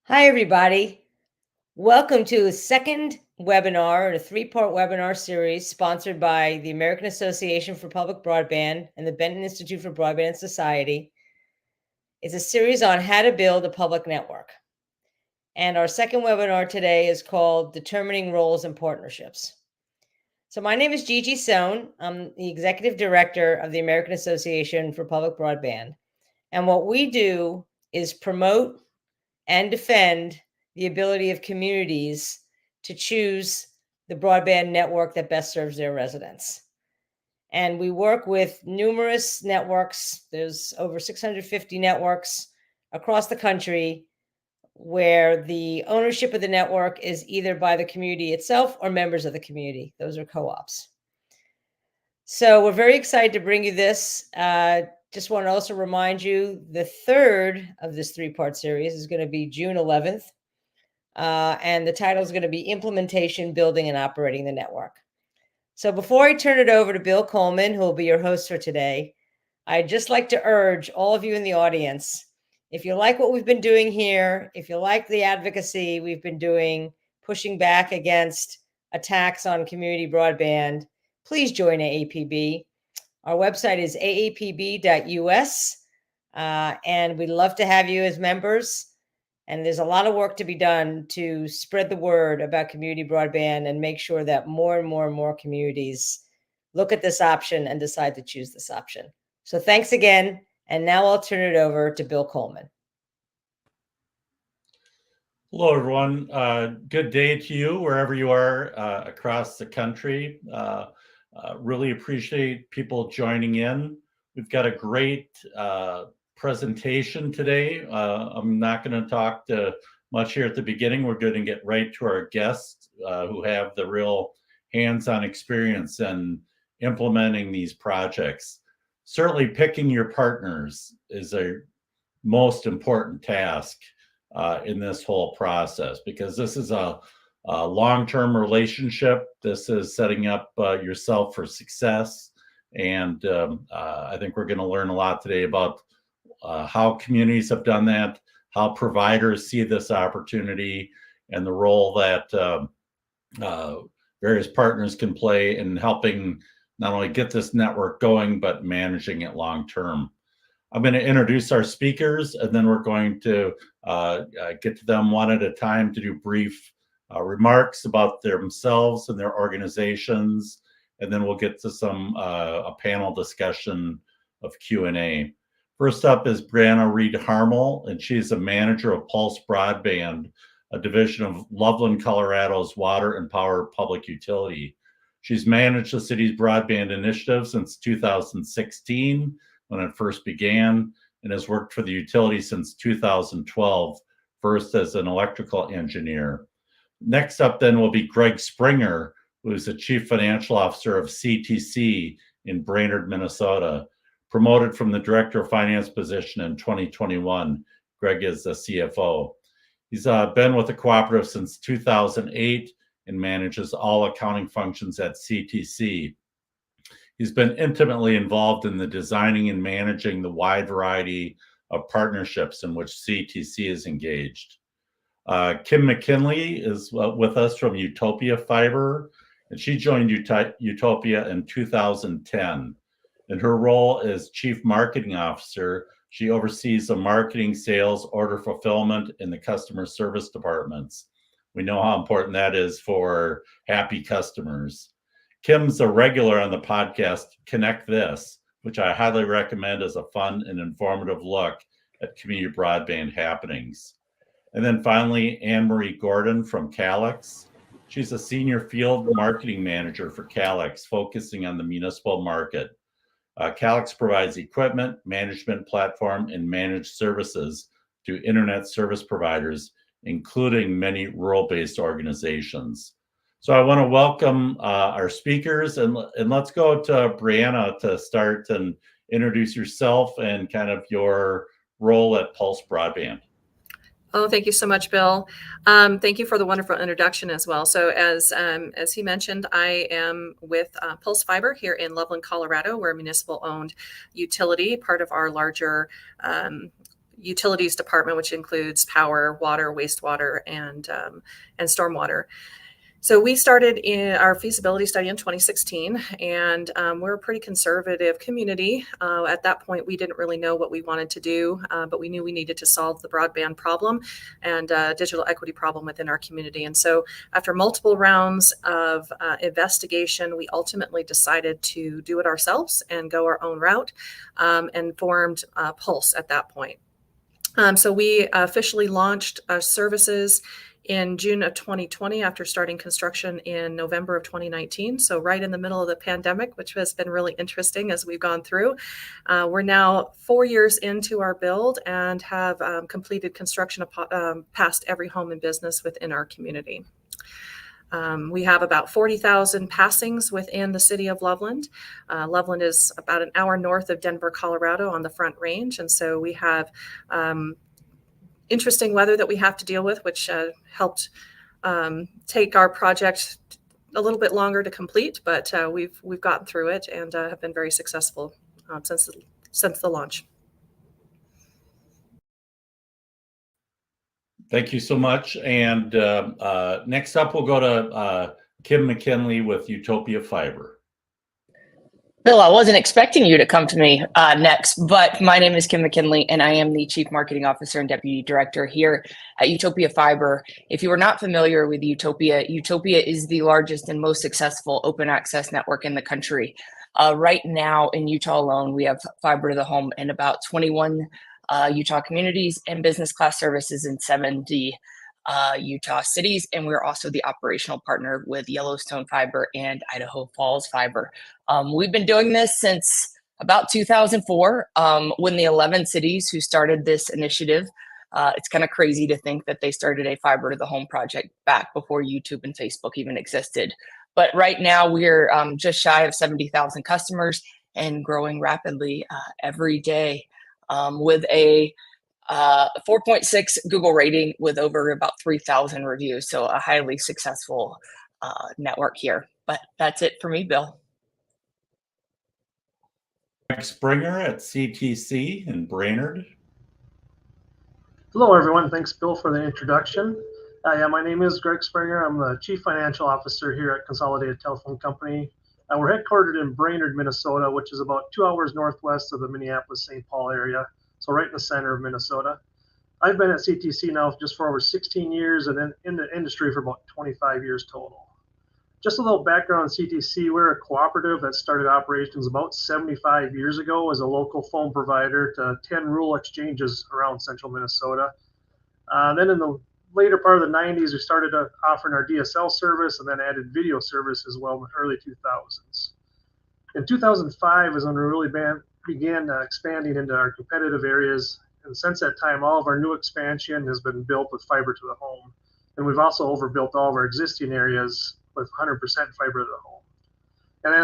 Hi, everybody. Welcome to a second webinar, a three-part webinar series sponsored by the American Association for Public Broadband and the Benton Institute for Broadband Society. It's a series on how to build a public network. And our second webinar today is called Determining Roles and Partnerships. So my name is Gigi Sohn. I'm the Executive Director of the American Association for Public Broadband. And what we do is promote and defend the ability of communities to choose the broadband network that best serves their residents. And we work with numerous networks. There's over 650 networks across the country where the ownership of the network is either by the community itself or members of the community. Those are co-ops. So we're very excited to bring you this. Just want to also remind you, the third of this three-part series is going to be June 11th. And the title is going to be Implementation, Building, and Operating the Network. So before I turn it over to Bill Coleman, who will be your host for today, I'd just like to urge all of you in the audience, if you like what we've been doing here, if you like the advocacy we've been doing, pushing back against attacks on community broadband, please join AAPB. Our website is aapb.us, and we'd love to have you as members. And there's a lot of work to be done to spread the word about community broadband and make sure that more and more communities look at this option and decide to choose this option. So thanks again. And now I'll turn it over to Bill Coleman. Hello, everyone. Good day to you, wherever you are across the country. Really appreciate people joining in. We've got a great presentation today. I'm not going to talk much here at the beginning. We're going to get right to our guests who have the real hands-on experience in implementing these projects. Certainly picking your partners is a most important task in this whole process, because this is a long-term relationship. This is setting up yourself for success. And I think we're going to learn a lot today about how communities have done that, how providers see this opportunity, and the role that various partners can play in helping not only get this network going, but managing it long-term. I'm going to introduce our speakers, and then we're going to get to them one at a time to do brief remarks about themselves and their organizations, and then we'll get to a panel discussion of Q&A. First up is Brianna Reed-Harmel, and she's a manager of Pulse Broadband, a division of Loveland, Colorado's water and power public utility. She's managed the city's broadband initiative since 2016, when it first began, and has worked for the utility since 2012, first as an electrical engineer. Next up then will be Greg Springer, who is the Chief Financial Officer of CTC in Brainerd, Minnesota. Promoted from the Director of Finance position in 2021, Greg is the CFO. He's been with the cooperative since 2008 and manages all accounting functions at CTC. He's been intimately involved in the designing and managing the wide variety of partnerships in which CTC is engaged. Kim McKinley is with us from Utopia Fiber, and she joined Utopia in 2010. In her role as Chief Marketing Officer, she oversees the marketing, sales, order fulfillment, and the customer service departments. We know how important that is for happy customers. Kim's a regular on the podcast Connect This, which I highly recommend as a fun and informative look at community broadband happenings. And then finally, Anne-Marie Gordon from Calix. She's a senior field marketing manager for Calix, focusing on the municipal market. Calix provides equipment, management platform, and managed services to internet service providers, including many rural-based organizations. So I want to welcome our speakers, and let's go to Brianna to start and introduce yourself and kind of your role at Pulse Broadband. Oh, thank you so much, Bill. Thank you for the wonderful introduction as well. So as he mentioned, I am with Pulse Fiber here in Loveland, Colorado. We're a municipal-owned utility, part of our larger utilities department, which includes power, water, wastewater, and stormwater. So we started in our feasibility study in 2016, and we're a pretty conservative community. At that point, we didn't really know what we wanted to do, but we knew we needed to solve the broadband problem and digital equity problem within our community. And so after multiple rounds of investigation, we ultimately decided to do it ourselves and go our own route, and formed Pulse at that point. So we officially launched our services in June of 2020 after starting construction in November of 2019. So right in the middle of the pandemic, which has been really interesting as we've gone through. We're now 4 years into our build and have completed construction past every home and business within our community. We have about 40,000 passings within the city of Loveland. Loveland is about an hour north of Denver, Colorado on the Front Range. And so we have interesting weather that we have to deal with, which helped take our project a little bit longer to complete, but we've gotten through it and have been very successful since the launch. Thank you so much. And next up, we'll go to Kim McKinley with Utopia Fiber. Bill, I wasn't expecting you to come to me next, but my name is Kim McKinley, and I am the Chief Marketing Officer and Deputy Director here at Utopia Fiber. If you are not familiar with Utopia, Utopia is the largest and most successful open access network in the country. Right now in Utah alone, we have fiber to the home in about 21 Utah communities and business class services in 70 Utah cities, and we're also the operational partner with Yellowstone Fiber and Idaho Falls Fiber. We've been doing this since about 2004 when the 11 cities who started this initiative. It's kind of crazy to think that they started a fiber to the home project back before YouTube and Facebook even existed. But right now we're just shy of 70,000 customers and growing rapidly every day with a 4.6 Google rating with over about 3,000 reviews. So a highly successful network here. But that's it for me, Bill. Greg Springer at CTC in Brainerd. Hello, everyone. Thanks, Bill, for the introduction. My name is Greg Springer. I'm the Chief Financial Officer here at Consolidated Telephone Company. We're headquartered in Brainerd, Minnesota, which is about 2 hours northwest of the Minneapolis-St. Paul area. So right in the center of Minnesota. I've been at CTC now just for over 16 years and then in the industry for about 25 years total. Just a little background on CTC. We're a cooperative that started operations about 75 years ago as a local phone provider to 10 rural exchanges around central Minnesota. Then in the later part of the 90s, we started offering our DSL service and then added video service as well in the early 2000s. In 2005 is when we really began expanding into our competitive areas. And since that time, all of our new expansion has been built with fiber to the home. And we've also overbuilt all of our existing areas with 100% fiber to the home. And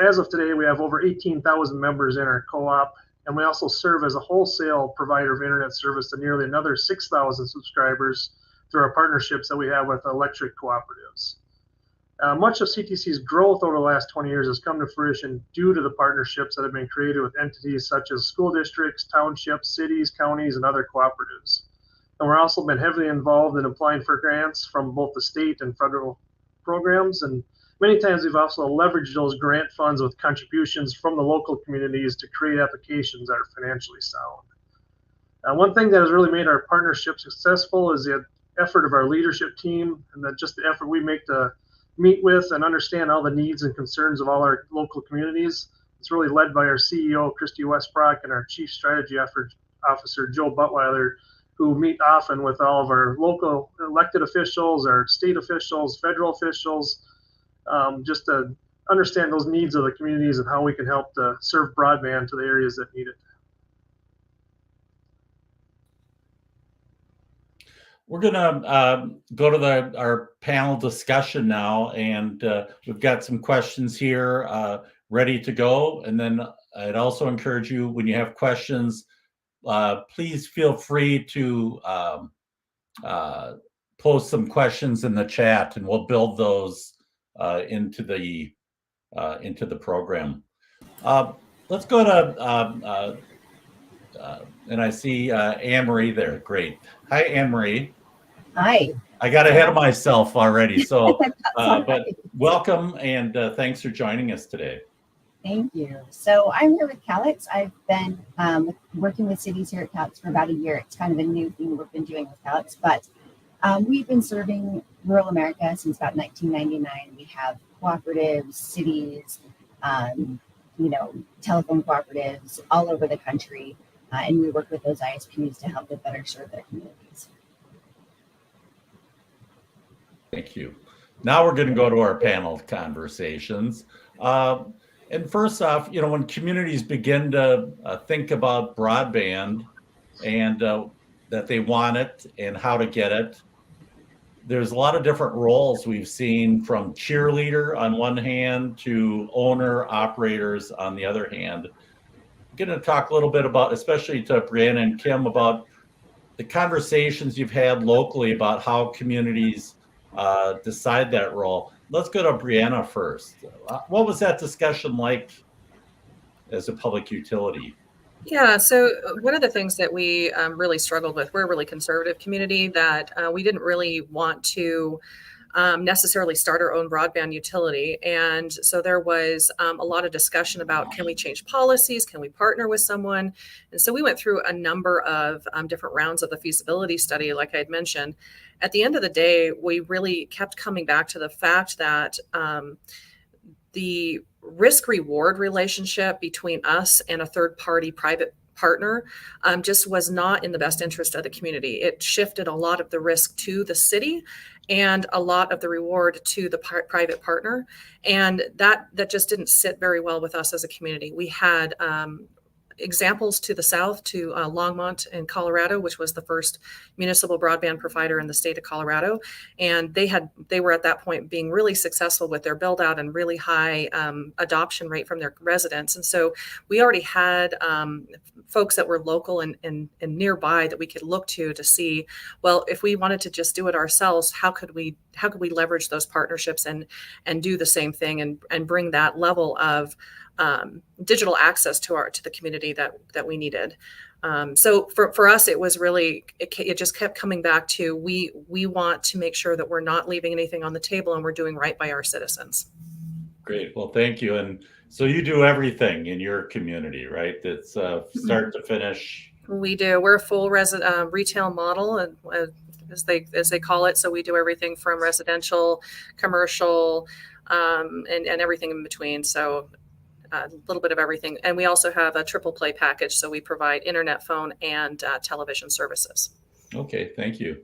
as of today, we have over 18,000 members in our co-op. And we also serve as a wholesale provider of internet service to nearly another 6,000 subscribers through our partnerships that we have with electric cooperatives. Much of CTC's growth over the last 20 years has come to fruition due to the partnerships that have been created with entities such as school districts, townships, cities, counties, and other cooperatives. And we're also been heavily involved in applying for grants from both the state and federal programs. And many times we've also leveraged those grant funds with contributions from the local communities to create applications that are financially sound. One thing that has really made our partnership successful is the effort of our leadership team and just the effort we make to meet with and understand all the needs and concerns of all our local communities. It's really led by our CEO, Christy Westbrock, and our Chief Strategy Officer, Joe Buttweiler, who meet often with all of our local elected officials, our state officials, federal officials, just to understand those needs of the communities and how we can help to serve broadband to the areas that need it. We're going to go to our panel discussion now, and we've got some questions here ready to go. And then I'd also encourage you, when you have questions, please feel free to post some questions in the chat, and we'll build those into the program. Let's go to And I see Anne-Marie there. Great. Hi, Anne-Marie. Hi. I got ahead of myself already. So, all but right. welcome and thanks for joining us today. Thank you. So I'm here with Calix. I've been working with cities here at Calix for about a year. It's kind of a new thing we've been doing with Calix, but we've been serving rural America since about 1999. We have cooperatives, cities, telephone cooperatives all over the country, and we work with those ISPs to help them better serve their communities. Thank you. Now we're going to go to our panel conversations. And first off, when communities begin to think about broadband and that they want it and how to get it, there's a lot of different roles we've seen, from cheerleader on one hand to owner operators on the other hand. I'm going to talk a little bit about, especially to Brianna and Kim, about the conversations you've had locally about how communities decide that role. Let's go to Brianna first. What was that discussion like as a public utility? Yeah, so one of the things that we really struggled with, we're a really conservative community, that we didn't really want to necessarily start our own broadband utility. And so there was a lot of discussion about, can we change policies? Can we partner with someone? And so we went through a number of different rounds of the feasibility study, like I had mentioned. At the end of the day, we really kept coming back to the fact that the risk reward relationship between us and a third party private partner just was not in the best interest of the community. It shifted a lot of the risk to the city and a lot of the reward to the private partner. And that just didn't sit very well with us as a community. We had examples to the south, to Longmont in Colorado, which was the first municipal broadband provider in the state of Colorado. And they were at that point being really successful with their build out and really high adoption rate from their residents. And so we already had folks that were local and nearby that we could look to see, well, if we wanted to just do it ourselves, how could we leverage those partnerships and do the same thing and bring that level of digital access to the community that we needed. So for us, it was really, it just kept coming back to, we want to make sure that we're not leaving anything on the table and we're doing right by our citizens. Great. Well, thank you. And so you do everything in your community, right? It's start to finish. We do. We're a full retail model, and as they call it. So we do everything from residential, commercial, and everything in between. So a little bit of everything. And we also have a triple play package. So we provide internet, phone, and television services. Okay, thank you.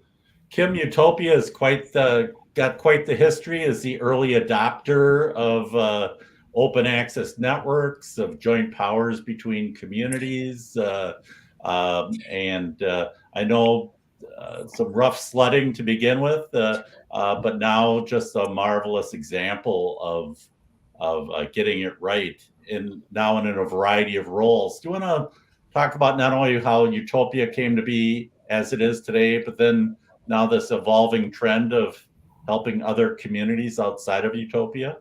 Kim, Utopia is got quite the history as the early adopter of open access networks, of joint powers between communities. And I know some rough sledding to begin with, but now just a marvelous example of getting it right, now in a variety of roles. Do you want to talk about not only how Utopia came to be as it is today, but then now this evolving trend of helping other communities outside of Utopia?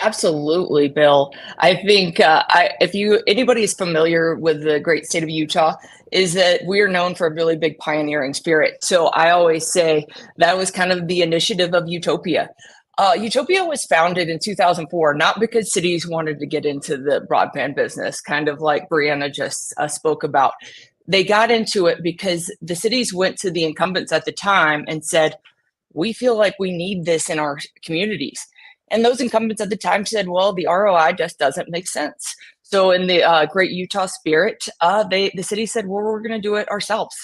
Absolutely, Bill. I think if anybody is familiar with the great state of Utah, is that we are known for a really big pioneering spirit. So I always say that was kind of the initiative of Utopia. Utopia was founded in 2004, not because cities wanted to get into the broadband business, kind of like Brianna just spoke about. They got into it because the cities went to the incumbents at the time and said, we feel like we need this in our communities. And those incumbents at the time said, well, the ROI just doesn't make sense. So in the great Utah spirit, the city said, well, we're going to do it ourselves.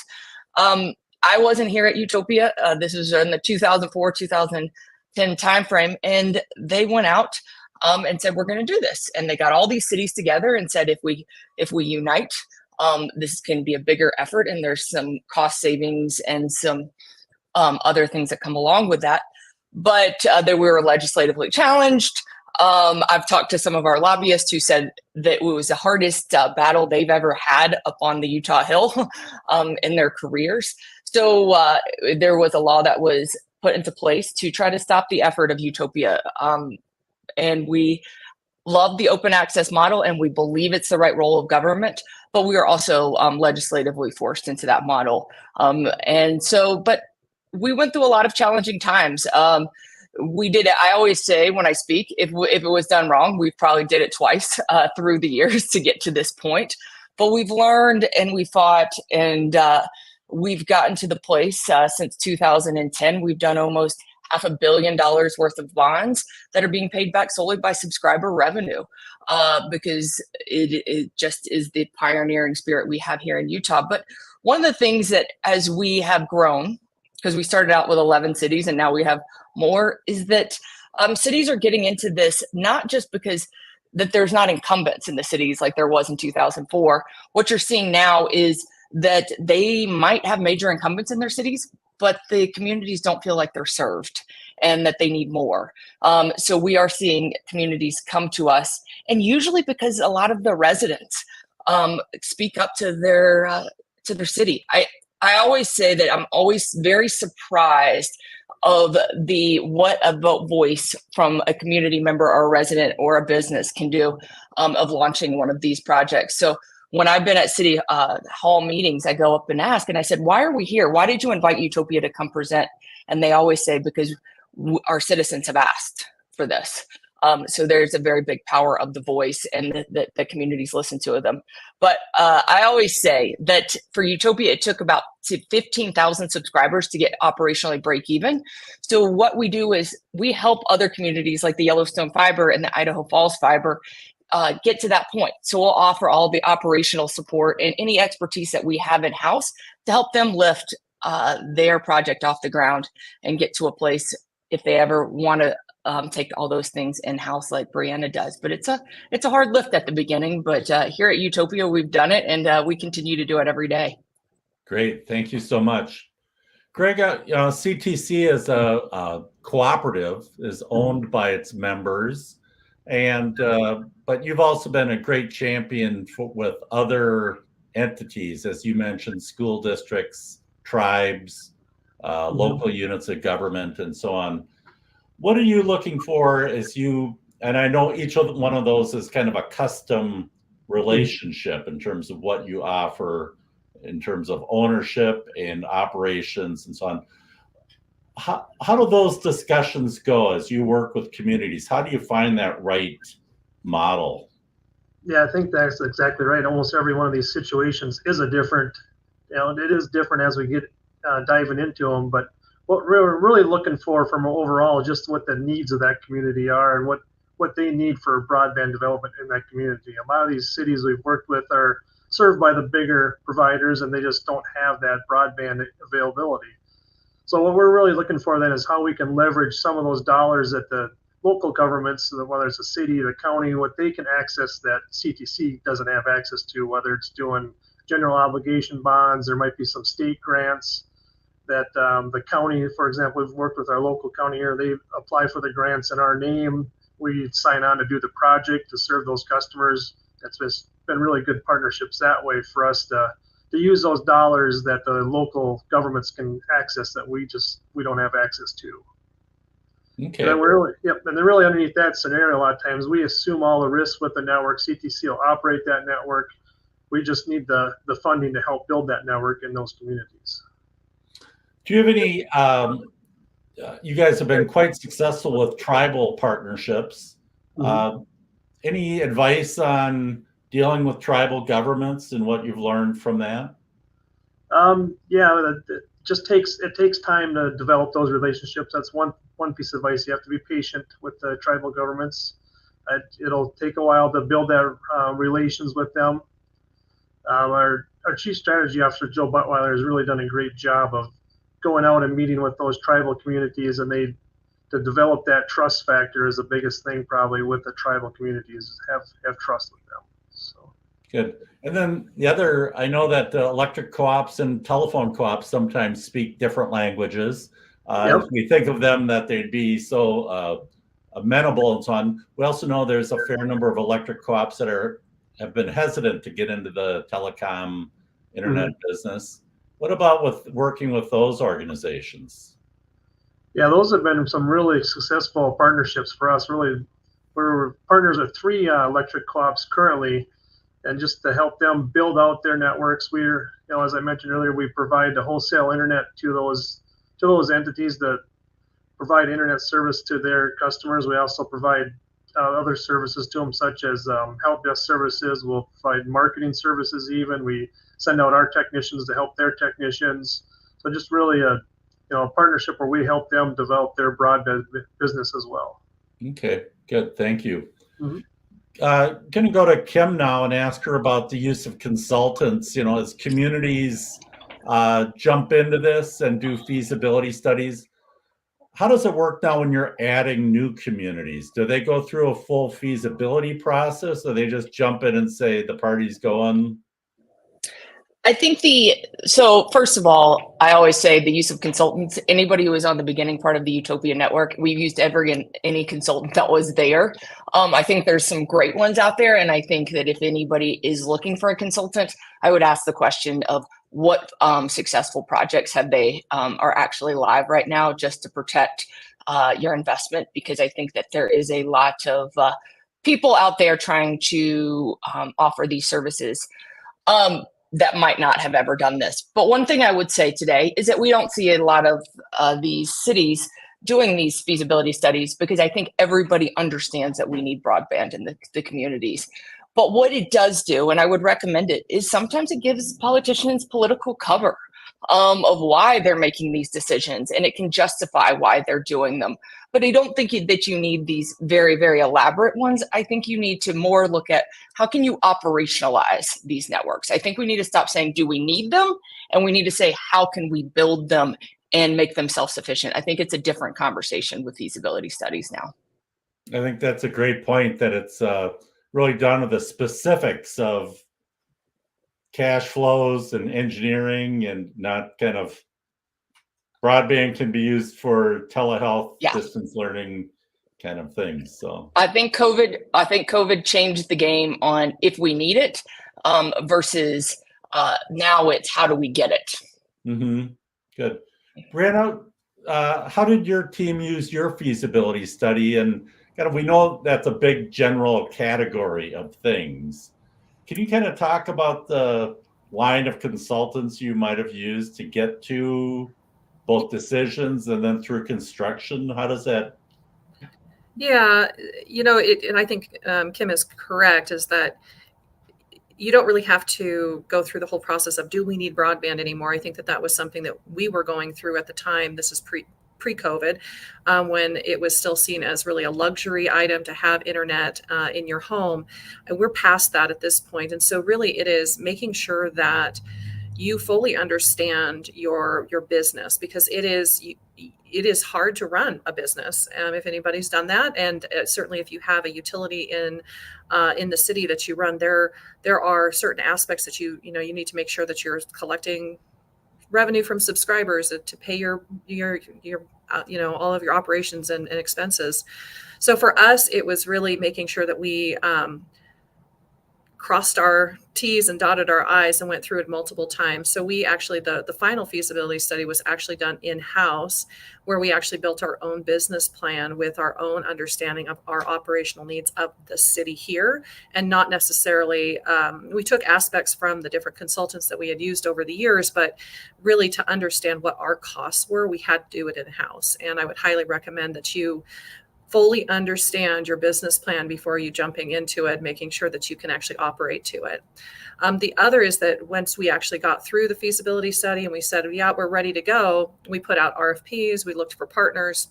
I wasn't here at Utopia. This was in the 2004, 2010 timeframe. And they went out and said, we're going to do this. And they got all these cities together and said, if we unite, this can be a bigger effort. And there's some cost savings and some other things that come along with that. But that we were legislatively challenged. I've talked to some of our lobbyists who said that it was the hardest battle they've ever had up on the Utah Hill in their careers. So there was a law that was put into place to try to stop the effort of Utopia. And we love the open access model, and we believe it's the right role of government. but we are also legislatively forced into that model. But we went through a lot of challenging times. We did it. I always say when I speak, if it was done wrong, we probably did it twice through the years to get to this point. But we've learned and we fought, and we've gotten to the place since 2010. We've done almost $500 million worth of bonds that are being paid back solely by subscriber revenue, because it just is the pioneering spirit we have here in Utah. But one of the things that, as we have grown, because we started out with 11 cities and now we have more, is that cities are getting into this not just because that there's not incumbents in the cities like there was in 2004. What you're seeing now is that they might have major incumbents in their cities, but the communities don't feel like they're served and that they need more. So we are seeing communities come to us, and usually because a lot of the residents speak up to their city. I always say that I'm always very surprised of what a vote voice from a community member or a resident or a business can do of launching one of these projects. So when I've been at city hall meetings, I go up and ask, and I said, why are we here? Why did you invite Utopia to come present? And they always say, because our citizens have asked for this. So there's a very big power of the voice, and the communities listen to them. But I always say that for Utopia, it took about 15,000 subscribers to get operationally break even. So what we do is we help other communities like the Yellowstone Fiber and the Idaho Falls Fiber get to that point. So we'll offer all the operational support and any expertise that we have in-house to help them lift their project off the ground and get to a place if they ever want to take all those things in-house like Brianna does. But it's a hard lift at the beginning, but here at Utopia, we've done it, and we continue to do it every day. Great. Thank you so much. Greg, CTC as a cooperative is owned by its members, and but you've also been a great champion with other entities, as you mentioned, school districts, tribes, local units of government, and so on. What are you looking for and I know each one of those is kind of a custom relationship in terms of what you offer in terms of ownership and operations and so on. How do those discussions go as you work with communities? How do you find that right model? Yeah, I think that's exactly right. Almost every one of these situations is a different, it is different as we get diving into them, but what we're really looking for from overall, just what the needs of that community are and what they need for broadband development in that community. A lot of these cities we've worked with are served by the bigger providers, and they just don't have that broadband availability. So what we're really looking for then is how we can leverage some of those dollars that the local governments, whether it's a city, the county, what they can access that CTC doesn't have access to, whether it's doing general obligation bonds, there might be some state grants that the county, for example, we've worked with our local county here. They apply for the grants in our name. We sign on to do the project to serve those customers. It's just been really good partnerships that way for us to use those dollars that the local governments can access that we don't have access to. Okay. And then and then really underneath that scenario, a lot of times we assume all the risks with the network. CTC will operate that network. We just need the funding to help build that network in those communities. Do you have any, you guys have been quite successful with tribal partnerships. Any advice on dealing with tribal governments and what you've learned from that? It takes time to develop those relationships. That's one piece of advice. You have to be patient with the tribal governments. It'll take a while to build that relations with them. Our Chief Strategy Officer, Joe Buttweiler, has really done a great job of going out and meeting with those tribal communities, and to develop that trust factor is the biggest thing probably with the tribal communities, have trust with them. So good. And then the other, I know that electric co-ops and telephone co-ops sometimes speak different languages. If we think of them that they'd be so amenable and so on, we also know there's a fair number of electric co-ops that have been hesitant to get into the telecom internet business. What about with working with those organizations? Yeah, those have been some really successful partnerships for us. Really, we're partners with 3 electric co-ops currently, and just to help them build out their networks. We're, as I mentioned earlier, we provide the wholesale internet to those entities that provide internet service to their customers. We also provide other services to them, such as help desk services. We'll provide marketing services. Even we send out our technicians to help their technicians. So just really a partnership where we help them develop their broadband business as well. Okay, good. Thank you. Mm-hmm. Going to go to Kim now and ask her about the use of consultants. As communities jump into this and do feasibility studies, how does it work now when you're adding new communities? Do they go through a full feasibility process, or they just jump in and say the party's going? I think so first of all, I always say the use of consultants, anybody who was on the beginning part of the Utopia Network, we've used any consultant that was there. I think there's some great ones out there. And I think that if anybody is looking for a consultant, I would ask the question of what successful projects have they are actually live right now, just to protect your investment, because I think that there is a lot of people out there trying to offer these services that might not have ever done this. But one thing I would say today is that we don't see a lot of these cities doing these feasibility studies, because I think everybody understands that we need broadband in the communities. But what it does do, and I would recommend it, is sometimes it gives politicians political cover of why they're making these decisions, and it can justify why they're doing them. But I don't think that you need these very, very elaborate ones. I think you need to more look at how can you operationalize these networks. I think we need to stop saying, do we need them? And we need to say, how can we build them and make them self-sufficient? I think it's a different conversation with feasibility studies now. I think that's a great point, that it's really down to the specifics of cash flows and engineering, and not kind of broadband can be used for telehealth, distance learning kind of things. So I think COVID changed the game on if we need it versus now it's how do we get it. Mm-hmm. Good. Brianna, how did your team use your feasibility study? And kind of, we know that's a big general category of things. Can you kind of talk about the line of consultants you might have used to get to both decisions and then through construction? How does that? Yeah, and I think Kim is correct, is that you don't really have to go through the whole process of, do we need broadband anymore? I think that was something that we were going through at the time. This is pre-COVID, when it was still seen as really a luxury item to have internet in your home. And we're past that at this point. And so really it is making sure that you fully understand your business, because it is hard to run a business, if anybody's done that. And certainly if you have a utility in the city that you run, there are certain aspects that you need to make sure that you're collecting revenue from subscribers to pay your all of your operations and expenses. So for us, it was really making sure that we crossed our T's and dotted our I's and went through it multiple times. So we actually, the final feasibility study was actually done in-house, where we actually built our own business plan with our own understanding of our operational needs of the city here, and not necessarily, we took aspects from the different consultants that we had used over the years, but really to understand what our costs were, we had to do it in-house. And I would highly recommend that you fully understand your business plan before you jumping into it, making sure that you can actually operate to it. The other is that once we actually got through the feasibility study and we said, yeah, we're ready to go, we put out RFPs, we looked for partners.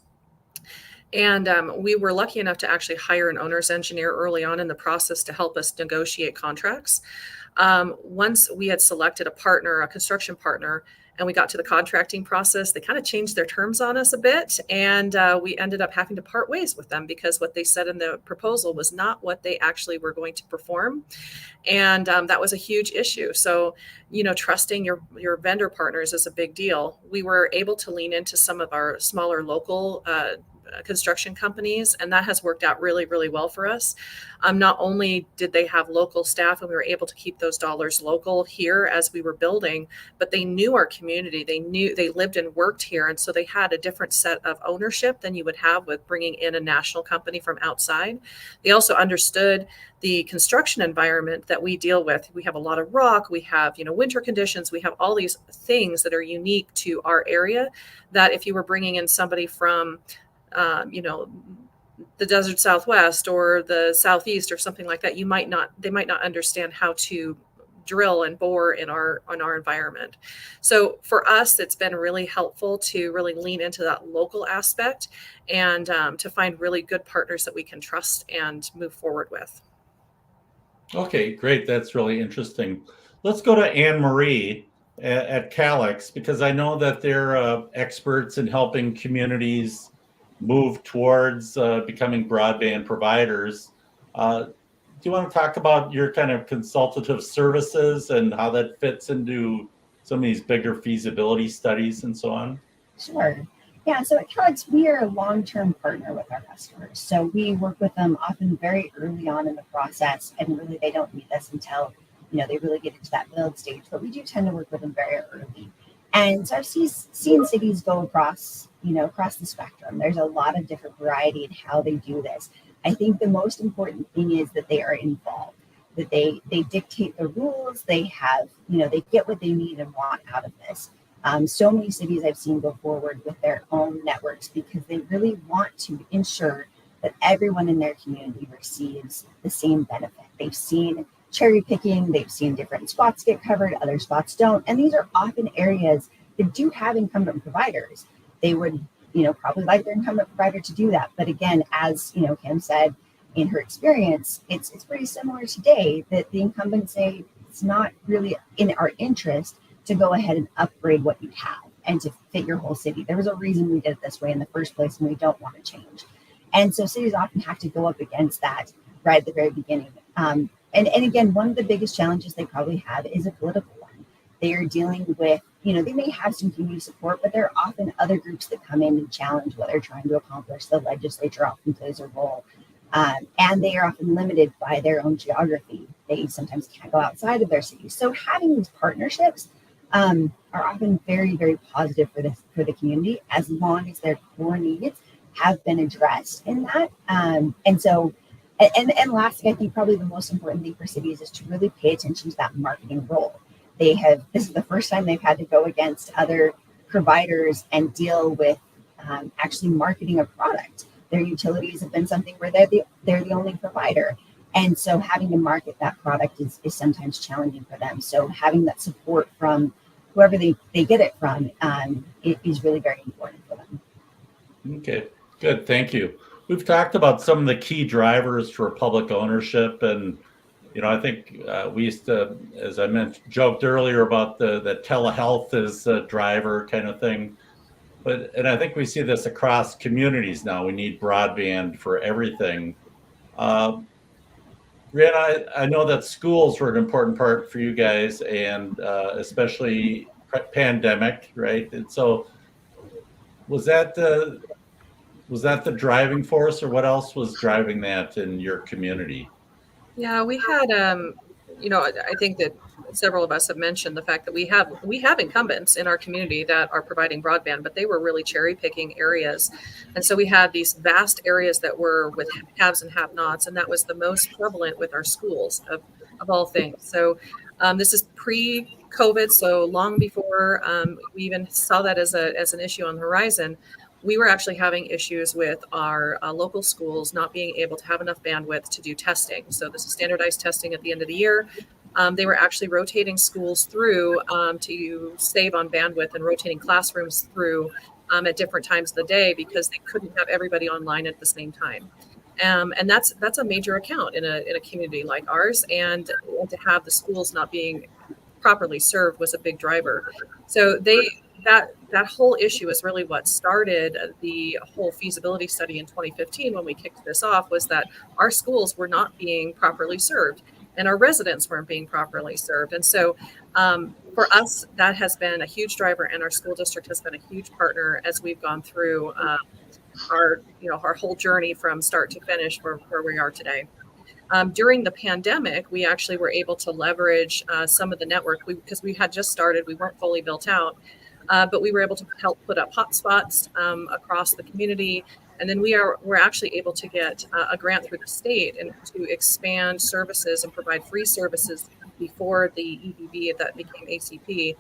And we were lucky enough to actually hire an owner's engineer early on in the process to help us negotiate contracts. Once we had selected a partner, a construction partner, and we got to the contracting process, they kind of changed their terms on us a bit. And we ended up having to part ways with them, because what they said in the proposal was not what they actually were going to perform. And that was a huge issue. So, trusting your vendor partners is a big deal. We were able to lean into some of our smaller local construction companies, and that has worked out really, really well for us. Not only did they have local staff and we were able to keep those dollars local here as we were building, but they knew our community. They lived and worked here, and so they had a different set of ownership than you would have with bringing in a national company from outside. They also understood the construction environment that we deal with. We have a lot of rock, we have, winter conditions, we have all these things that are unique to our area that if you were bringing in somebody from, the desert Southwest or the Southeast or something like that, they might not understand how to drill and bore in our environment. So for us, it's been really helpful to really lean into that local aspect and to find really good partners that we can trust and move forward with. Okay, great. That's really interesting. Let's go to Anne Marie at Calix, because I know that they're experts in helping communities move towards becoming broadband providers. Do you want to talk about your kind of consultative services and how that fits into some of these bigger feasibility studies and so on? Sure. Yeah, so at Calix, we are a long-term partner with our customers. So we work with them often very early on in the process, and really they don't need us until, they really get into that build stage. But we do tend to work with them very early. And so I've seen cities go across the spectrum. There's a lot of different variety in how they do this. I think the most important thing is that they are involved, that they dictate the rules. They have, they get what they need and want out of this. So many cities I've seen go forward with their own networks because they really want to ensure that everyone in their community receives the same benefit. They've seen cherry picking, they've seen different spots get covered, other spots don't. And these are often areas that do have incumbent providers. They would, probably like their incumbent provider to do that. But again, as Kim said in her experience, it's pretty similar today that the incumbents say it's not really in our interest to go ahead and upgrade what you have and to fit your whole city. There was a reason we did it this way in the first place, and we don't want to change. And so cities often have to go up against that right at the very beginning. And again, one of the biggest challenges they probably have is a political one. They are dealing with, they may have some community support, but there are often other groups that come in and challenge what they're trying to accomplish. The legislature often plays a role. And they are often limited by their own geography. They sometimes can't go outside of their cities. So having these partnerships are often very, very positive for the community, as long as their core needs have been addressed in that. And lastly, I think probably the most important thing for cities is to really pay attention to that marketing role. This is the first time they've had to go against other providers and deal with actually marketing a product. Their utilities have been something where they're the only provider. And so having to market that product is sometimes challenging for them. So having that support from whoever they get it from it is really very important for them. Okay, good. Thank you. We've talked about some of the key drivers for public ownership. And, I think we used to, as I joked earlier about that telehealth is a driver kind of thing. And I think we see this across communities now. We need broadband for everything. Brianna, I know that schools were an important part for you guys, and especially pandemic, right? And so, was that the driving force, or what else was driving that in your community? Yeah, we had, I think that several of us have mentioned the fact that we have incumbents in our community that are providing broadband, but they were really cherry picking areas. And so we had these vast areas that were with haves and have-nots, and that was the most prevalent with our schools of all things. So this is pre-COVID, so long before we even saw that as an issue on the horizon. We were actually having issues with our local schools not being able to have enough bandwidth to do testing. So this is standardized testing at the end of the year. They were actually rotating schools through to save on bandwidth and rotating classrooms through at different times of the day because they couldn't have everybody online at the same time. And that's a major account in a community like ours. And to have the schools not being properly served was a big driver. So that whole issue is really what started the whole feasibility study in 2015 when we kicked this off, was that our schools were not being properly served and our residents weren't being properly served. And so for us, that has been a huge driver, and our school district has been a huge partner as we've gone through our whole journey from start to finish where we are today. During the pandemic, we actually were able to leverage some of the network because we had just started. We weren't fully built out, but we were able to help put up hotspots across the community. And then we're actually able to get a grant through the state and to expand services and provide free services before the EBB that became ACP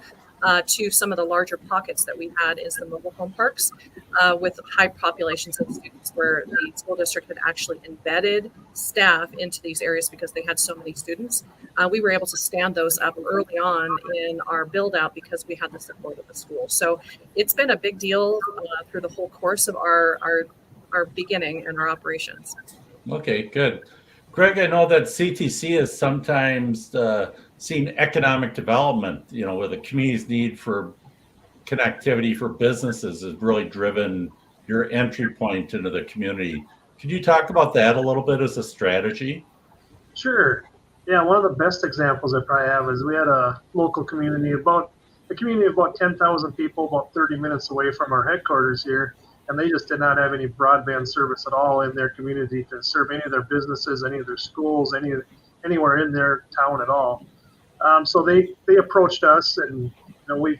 to some of the larger pockets that we had in some mobile home parks with high populations of students, where the school district had actually embedded staff into these areas because they had so many students. We were able to stand those up early on in our build out because we had the support of the school. So it's been a big deal through the whole course of our beginning and our operations. Okay, good. Greg, I know that CTC has sometimes seen economic development, where the community's need for connectivity for businesses has really driven your entry point into the community. Could you talk about that a little bit as a strategy? Sure. Yeah, one of the best examples I probably have is we had a local community, about 10,000 people, about 30 minutes away from our headquarters here, and they just did not have any broadband service at all in their community to serve any of their businesses, any of their schools, anywhere in their town at all. So they approached us, and we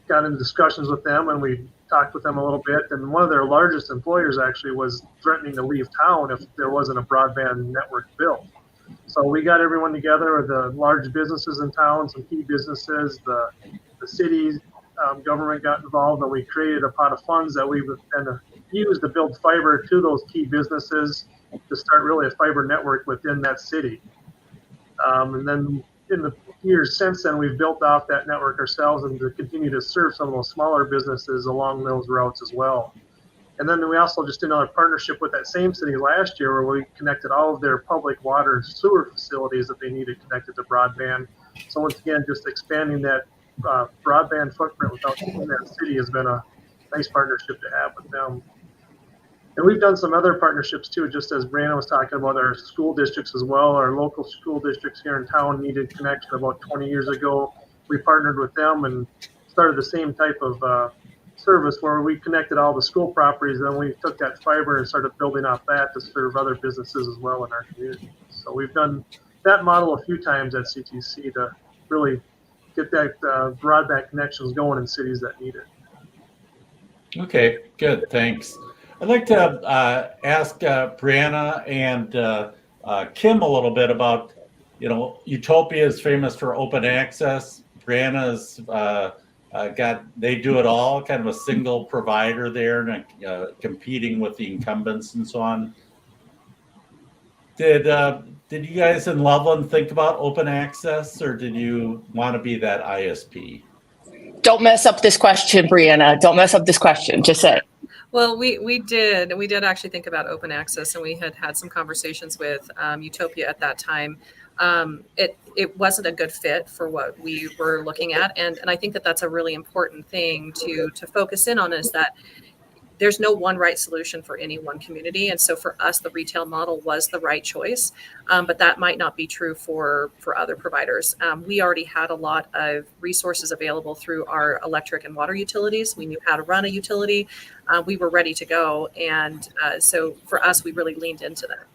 got in discussions with them, and we talked with them a little bit. And one of their largest employers actually was threatening to leave town if there wasn't a broadband network built. So we got everyone together, the large businesses in town, some key businesses, the city's government got involved, and we created a pot of funds that we would then use to build fiber to those key businesses to start really a fiber network within that city. And then in the years since then, we've built off that network ourselves and to continue to serve some of those smaller businesses along those routes as well. And then we also just did another partnership with that same city last year where we connected all of their public water and sewer facilities that they needed connected to broadband. So once again, just expanding that broadband footprint without in that city has been a nice partnership to have with them. And we've done some other partnerships too, just as Brianna was talking about our school districts as well. Our local school districts here in town needed connection about 20 years ago. We partnered with them and started the same type of service where we connected all the school properties. Then we took that fiber and started building off that to serve other businesses as well in our community. So we've done that model a few times at CTC to really get that broadband connections going in cities that need it. Okay, good, thanks. I'd like to ask Brianna and Kim a little bit about, Utopia is famous for open access. Brianna's they do it all, kind of a single provider there, and competing with the incumbents and so on. Did you guys in Loveland think about open access, or did you want to be that ISP? Don't mess up this question, Brianna. Don't mess up this question. Just say it. Well, we did actually think about open access, and we had some conversations with Utopia at that time. It wasn't a good fit for what we were looking at, and I think that that's a really important thing to focus in on, is that there's no one right solution for any one community. And so for us, the retail model was the right choice, but that might not be true for other providers. We already had a lot of resources available through our electric and water utilities. We knew how to run a utility. We were ready to go. And so for us, we really leaned into that.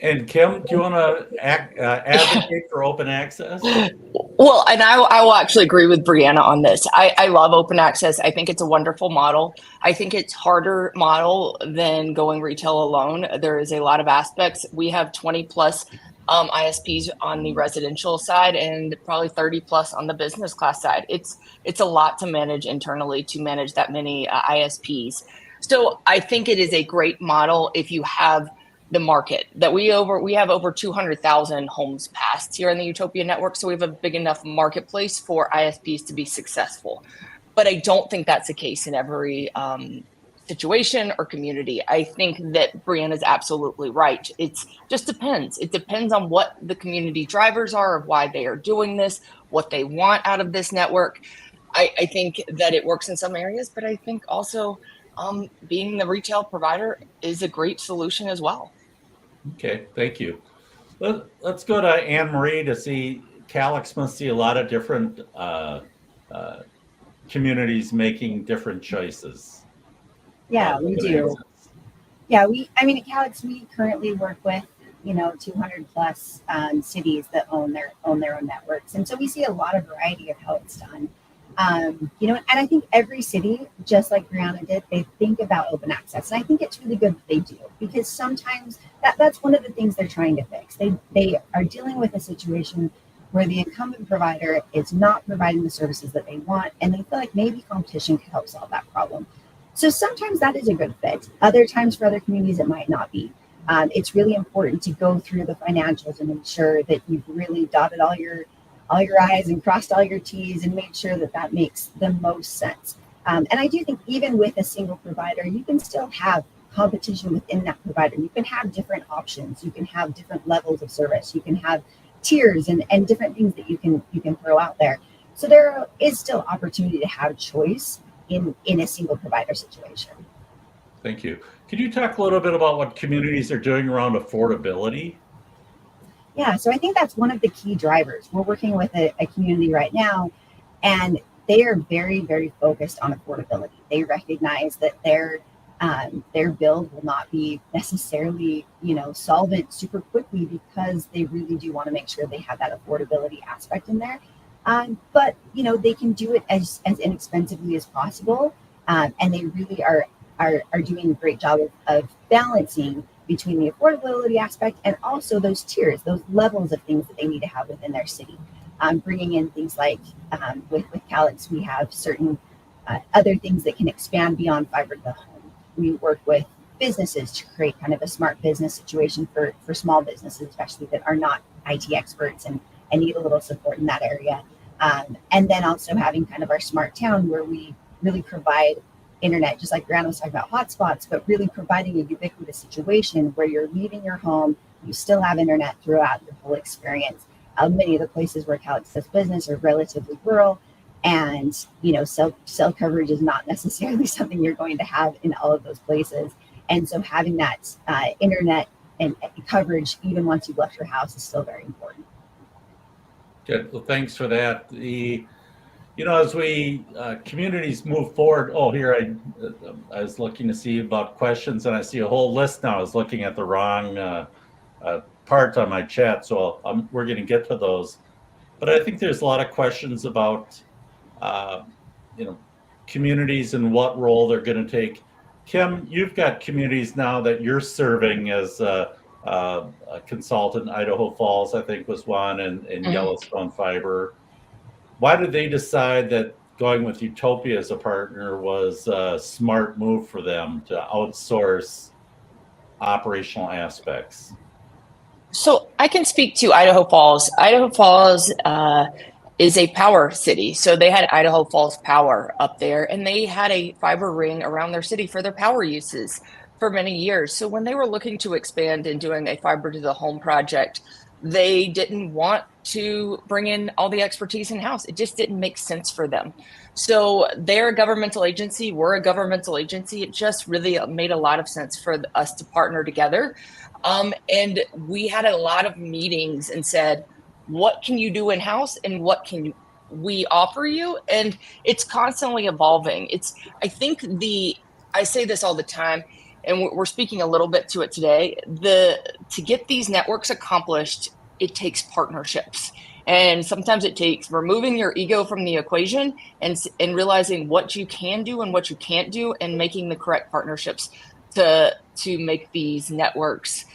And Kim, do you want to advocate for open access? Well, and I will actually agree with Brianna on this. I love open access. I think it's a wonderful model. I think it's harder model than going retail alone. There is a lot of aspects. We have 20 plus ISPs on the residential side and probably 30 plus on the business class side. It's a lot to manage internally to manage that many ISPs. So I think it is a great model if you have the market that we have over 200,000 homes passed here in the Utopia network. So we have a big enough marketplace for ISPs to be successful. But I don't think that's the case in every situation or community. I think that Brianna's absolutely right. It just depends. It depends on what the community drivers are, of why they are doing this, what they want out of this network. I think that it works in some areas, but I think also being the retail provider is a great solution as well. Okay, thank you. Let's go to Anne Marie to see. Calix must see a lot of different communities making different choices. Yeah, we do. Yeah, I mean, at Calix, we currently work with, 200 plus cities that own their own networks, and so we see a lot of variety of how it's done. And I think every city, just like Brianna did, they think about open access, and I think it's really good that they do, because sometimes that's one of the things they're trying to fix. They are dealing with a situation where the incumbent provider is not providing the services that they want, and they feel like maybe competition could help solve that problem. So sometimes that is a good fit. Other times for other communities, it might not be. It's really important to go through the financials and ensure that you've really dotted all your I's and crossed all your T's and made sure that that makes the most sense. And I do think even with a single provider, you can still have competition within that provider. You can have different options. You can have different levels of service. You can have tiers and different things that you can throw out there. So there is still opportunity to have choice in a single provider situation. Thank you. Could you talk a little bit about what communities are doing around affordability? Yeah, so I think that's one of the key drivers. We're working with a community right now, and they are very, very focused on affordability. They recognize that their build will not be necessarily, solvent super quickly, because they really do want to make sure they have that affordability aspect in there. But they can do it as inexpensively as possible, and they really are doing a great job of balancing between the affordability aspect and also those tiers, those levels of things that they need to have within their city. Bringing in things like with Calix, we have certain other things that can expand beyond fiber to the home. We work with businesses to create kind of a smart business situation for small businesses, especially that are not IT experts and need a little support in that area. And then also having kind of our smart town, where we really provide internet, just like Brianna was talking about hotspots, but really providing a ubiquitous situation where you're leaving your home, you still have internet throughout your whole experience. Many of the places where Calix does business are relatively rural, and cell coverage is not necessarily something you're going to have in all of those places. And so having that internet and coverage even once you've left your house is still very important. Good. Well, thanks for that. As we communities move forward. Oh, here I was looking to see about questions, and I see a whole list now. I was looking at the wrong part on my chat, so we're going to get to those. But I think there's a lot of questions about communities and what role they're going to take. Kim, you've got communities now that you're serving as a consultant. Idaho Falls, I think, was one, and Yellowstone Fiber. Why did they decide that going with Utopia as a partner was a smart move for them to outsource operational aspects? So I can speak to Idaho Falls. Idaho Falls is a power city. So they had Idaho Falls Power up there, and they had a fiber ring around their city for their power uses for many years. So when they were looking to expand and doing a fiber to the home project, they didn't want to bring in all the expertise in-house. It just didn't make sense for them. So they're a governmental agency. We're a governmental agency. It just really made a lot of sense for us to partner together. And we had a lot of meetings and said, what can you do in-house and what can we offer you? And it's constantly evolving. I say this all the time, and we're speaking a little bit to it today. To get these networks accomplished, it takes partnerships. And sometimes it takes removing your ego from the equation and realizing what you can do and what you can't do, and making the correct partnerships to make these networks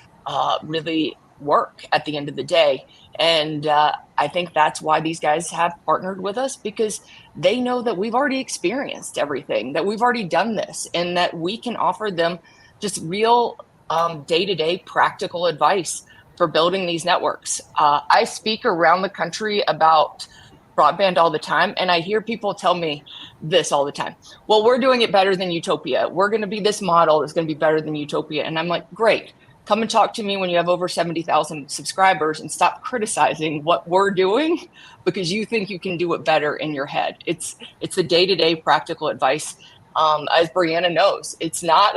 really work at the end of the day. And I think that's why these guys have partnered with us, because they know that we've already experienced everything, that we've already done this, and that we can offer them just real day-to-day practical advice for building these networks. I speak around the country about broadband all the time, and I hear people tell me this all the time. Well, we're doing it better than Utopia. We're going to be this model that's going to be better than Utopia. And I'm like, great. Come and talk to me when you have over 70,000 subscribers, and stop criticizing what we're doing because you think you can do it better in your head. It's the day-to-day practical advice. As Brianna knows, it's not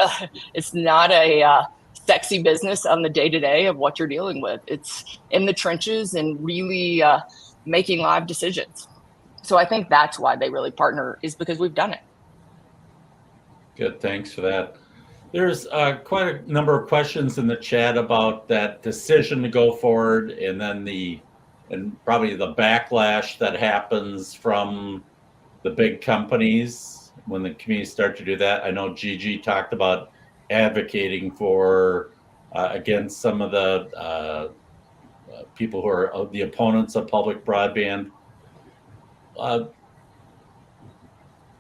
a sexy business on the day-to-day of what you're dealing with. It's in the trenches and really making live decisions. So I think that's why they really partner, is because we've done it. Good. Thanks for that. There's quite a number of questions in the chat about that decision to go forward, and then probably the backlash that happens from the big companies when the communities start to do that. I know Gigi talked about advocating for against some of the people who are the opponents of public broadband.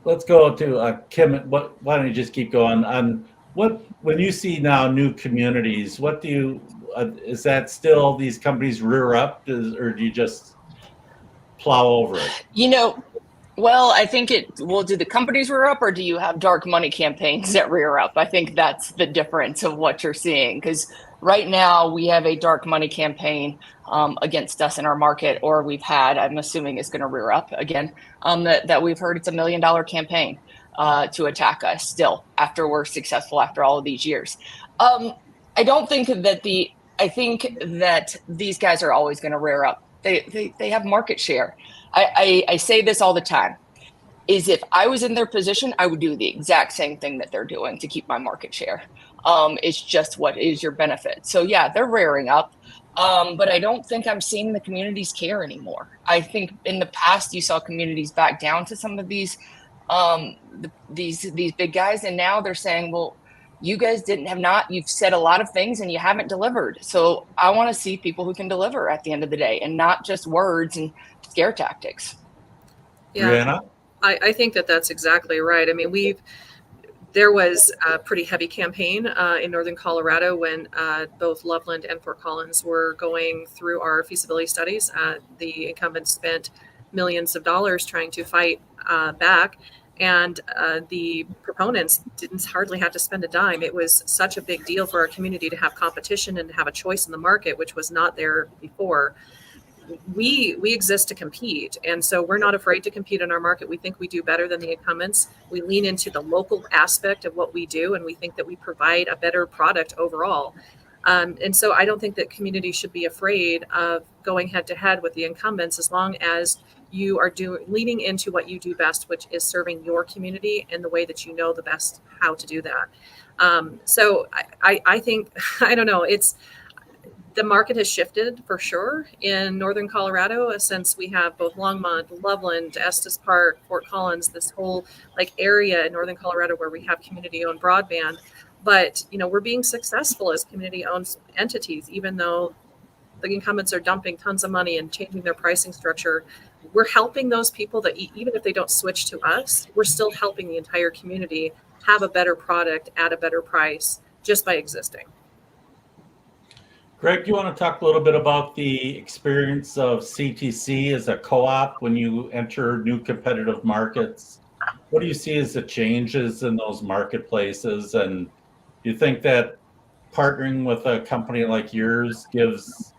Let's go to Kim. Why don't you just keep going on when you see now new communities? What do you is that still these companies rear up, or do you just plow over it? Well, I think do the companies rear up, or do you have dark money campaigns that rear up? I think that's the difference of what you're seeing, because right now we have a dark money campaign against us in our market, or I'm assuming it's going to rear up again, that we've heard it's $1 million campaign to attack us still after we're successful after all of these years. I think that these guys are always going to rear up. They have market share. I say this all the time, is if I was in their position, I would do the exact same thing that they're doing to keep my market share. It's just what is your benefit. So yeah, they're rearing up, but I don't think I'm seeing the communities care anymore. I think in the past you saw communities back down to some of these big guys, and now they're saying, well, you guys you've said a lot of things and you haven't delivered. So I want to see people who can deliver at the end of the day, and not just words and scare tactics. Yeah, I think that's exactly right. I mean, there was a pretty heavy campaign in Northern Colorado when both Loveland and Fort Collins were going through our feasibility studies. The incumbents spent millions of dollars trying to fight back, and the proponents didn't hardly have to spend a dime. It was such a big deal for our community to have competition and to have a choice in the market, which was not there before. We exist to compete, and so we're not afraid to compete in our market. We think we do better than the incumbents. We lean into the local aspect of what we do, and we think that we provide a better product overall. And so I don't think that communities should be afraid of going head to head with the incumbents, as long as you are leaning into what you do best, which is serving your community in the way that you know the best how to do that. So I think, I don't know, the market has shifted for sure in Northern Colorado since we have both Longmont, Loveland, Estes Park, Fort Collins, this whole area in Northern Colorado where we have community-owned broadband. But, we're being successful as community-owned entities, even though the incumbents are dumping tons of money and changing their pricing structure. We're helping those people that even if they don't switch to us, we're still helping the entire community have a better product at a better price just by existing. Greg, do you want to talk a little bit about the experience of CTC as a co-op when you enter new competitive markets? What do you see as the changes in those marketplaces? And do you think that partnering with a company like yours gives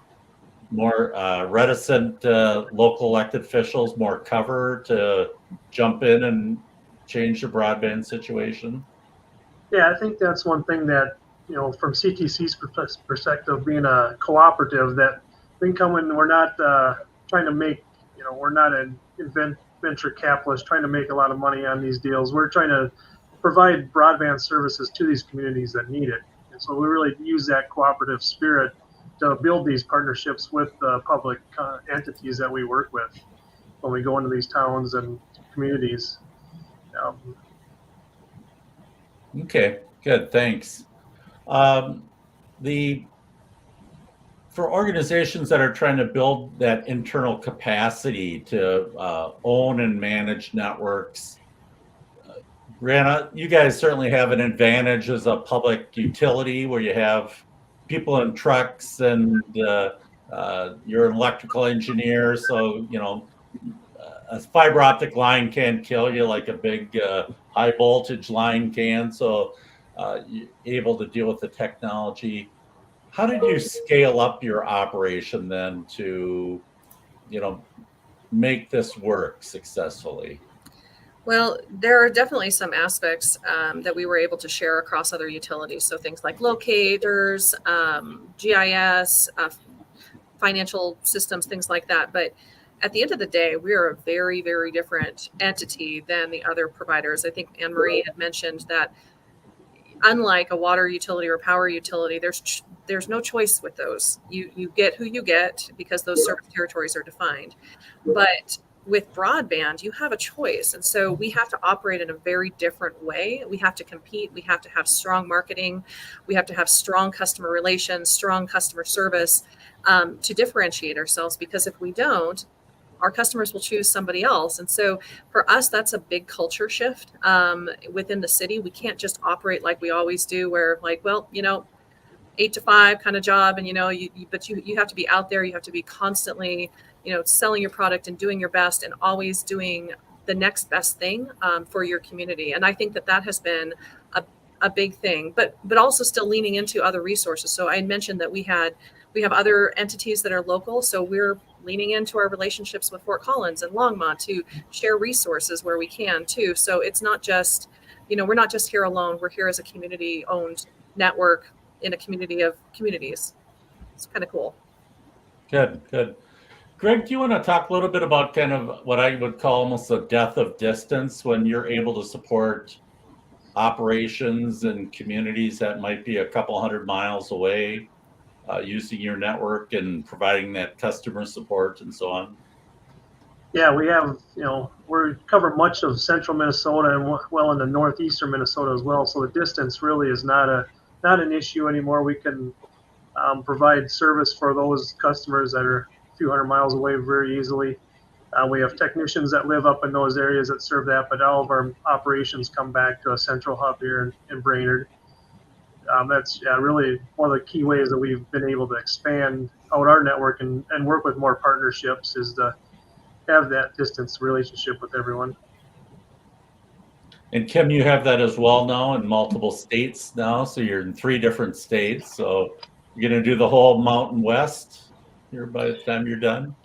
more reticent local elected officials more cover to jump in and change the broadband situation? Yeah, I think that's one thing that, from CTC's perspective, being a cooperative, that we can come in, we're not trying to make, we're not an venture capitalist trying to make a lot of money on these deals. We're trying to provide broadband services to these communities that need it. And so we really use that cooperative spirit to build these partnerships with the public entities that we work with when we go into these towns and communities. Okay, good, thanks. For organizations that are trying to build that internal capacity to own and manage networks, Brianna, you guys certainly have an advantage as a public utility where you have people in trucks and you're an electrical engineer, so a fiber optic line can't kill you like a big high voltage line can. So you're able to deal with the technology. How did you scale up your operation then to, make this work successfully? Well, there are definitely some aspects that we were able to share across other utilities. So things like locators, GIS, financial systems, things like that. But at the end of the day, we are a very, very different entity than the other providers. I think Anne Marie had mentioned that unlike a water utility or power utility, there's no choice with those. You get who you get because those service territories are defined. But with broadband, you have a choice. And so we have to operate in a very different way. We have to compete. We have to have strong marketing. We have to have strong customer relations, strong customer service to differentiate ourselves. Because if we don't, our customers will choose somebody else. And so for us, that's a big culture shift within the city. We can't just operate like we always do, where like, well, 8 to 5 kind of job. And, but you have to be out there. You have to be constantly, selling your product and doing your best and always doing the next best thing for your community. And I think that has been a big thing, but also still leaning into other resources. So I mentioned that we have other entities that are local. So we're leaning into our relationships with Fort Collins and Longmont to share resources where we can too. So it's not just, we're not just here alone. We're here as a community owned network in a community of communities. It's kind of cool. Good. Greg, do you want to talk a little bit about kind of what I would call almost the death of distance when you're able to support operations in communities that might be a couple hundred miles away, using your network and providing that customer support and so on? Yeah, we have, we cover much of central Minnesota and well into northeastern Minnesota as well. So the distance really is not an issue anymore. We can provide service for those customers that are a few hundred miles away very easily. We have technicians that live up in those areas that serve that, but all of our operations come back to a central hub here in Brainerd. That's really one of the key ways that we've been able to expand out our network and work with more partnerships is to have that distance relationship with everyone. And Kim, you have that as well now in multiple states now. So you're in 3 different states. So you're going to do the whole Mountain West here by the time you're done?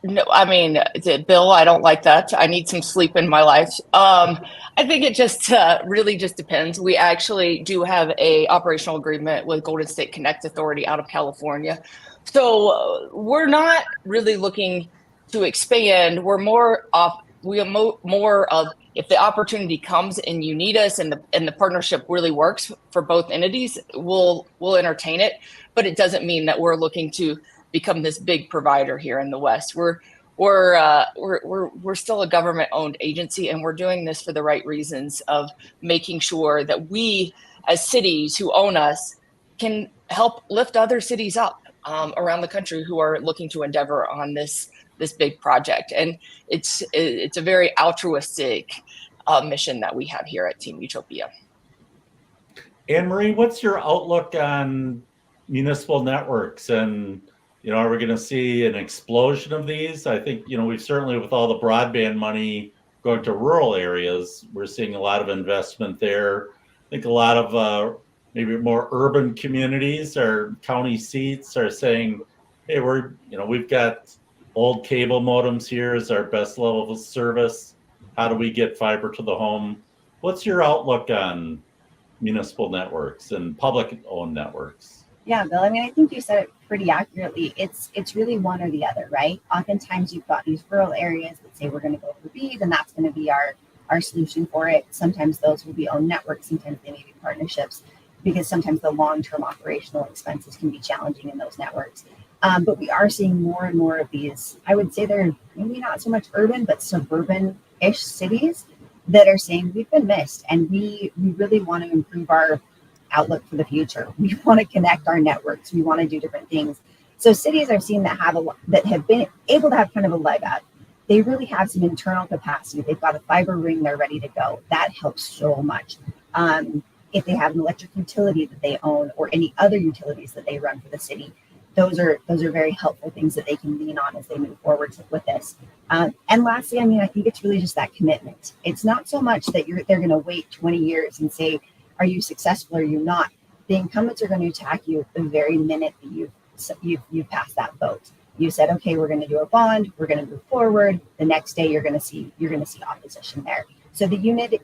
No, I mean, Bill, I don't like that. I need some sleep in my life. I think it just really just depends. We actually do have a operational agreement with Golden State Connect Authority out of California. So we're not really looking to expand. We're more of if the opportunity comes and you need us and the partnership really works for both entities, we'll entertain it. But it doesn't mean that we're looking to become this big provider here in the West. We're still a government-owned agency, and we're doing this for the right reasons of making sure that we, as cities who own us, can help lift other cities up around the country who are looking to endeavor on this big project. And it's a very altruistic mission that we have here at Team Utopia. Anne Marie, what's your outlook on municipal networks? And are we going to see an explosion of these? I think, we've certainly, with all the broadband money going to rural areas, we're seeing a lot of investment there. I think a lot of maybe more urban communities or county seats are saying, hey, we've got old cable modems here as our best level of service. How do we get fiber to the home? What's your outlook on municipal networks and public-owned networks? Yeah, Bill, I mean, I think you said it pretty accurately. It's really one or the other, right? Oftentimes you've got these rural areas that say we're going to go for BEAD, and that's going to be our solution for it. Sometimes those will be owned networks, sometimes they may be partnerships, because sometimes the long-term operational expenses can be challenging in those networks. But we are seeing more and more of these, I would say they're maybe not so much urban, but suburban-ish cities that are saying we've been missed, and we really want to improve our outlook for the future. We want to connect our networks. We want to do different things. So cities I've seen that have been able to have kind of a leg up. They really have some internal capacity. They've got a fiber ring. They're ready to go. That helps so much. If they have an electric utility that they own or any other utilities that they run for the city, those are very helpful things that they can lean on as they move forward with this. And lastly, I mean, I think it's really just that commitment. It's not so much that they're going to wait 20 years and say, are you successful or are you not? The incumbents are going to attack you the very minute that you've passed that vote. You said, okay, we're going to do a bond, we're going to move forward. The next day, you're going to see opposition there. So the unity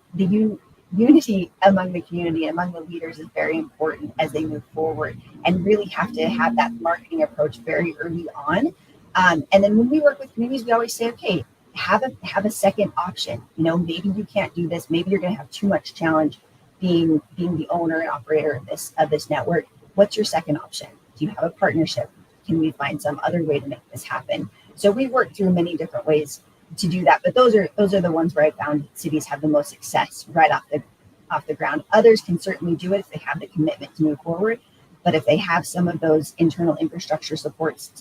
among the community, among the leaders, is very important as they move forward, and really have to have that marketing approach very early on And then when we work with communities, we always say, okay, have a second option. You know, maybe you can't do this. Maybe you're going to have too much challenge being the owner and operator of this network. What's your second option? Do you have a partnership? Can we find some other way to make this happen? So we work through many different ways to do that. But those are the ones where I found cities have the most success right off the ground. Others can certainly do it if they have the commitment to move forward. But if they have some of those internal infrastructure supports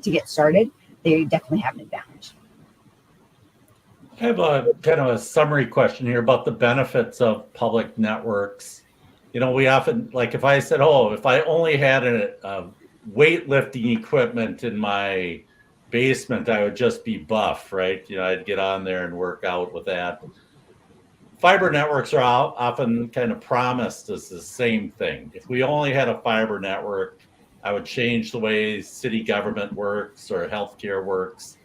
to get started, they definitely have an advantage. I have a kind of a summary question here about the benefits of public networks. You know, we often, like if I said, oh, if I only had a weightlifting equipment in my basement, I would just be buff, right? You know, I'd get on there and work out with that. Fiber networks are often kind of promised as the same thing. If we only had a fiber network, I would change the way city government works or healthcare works.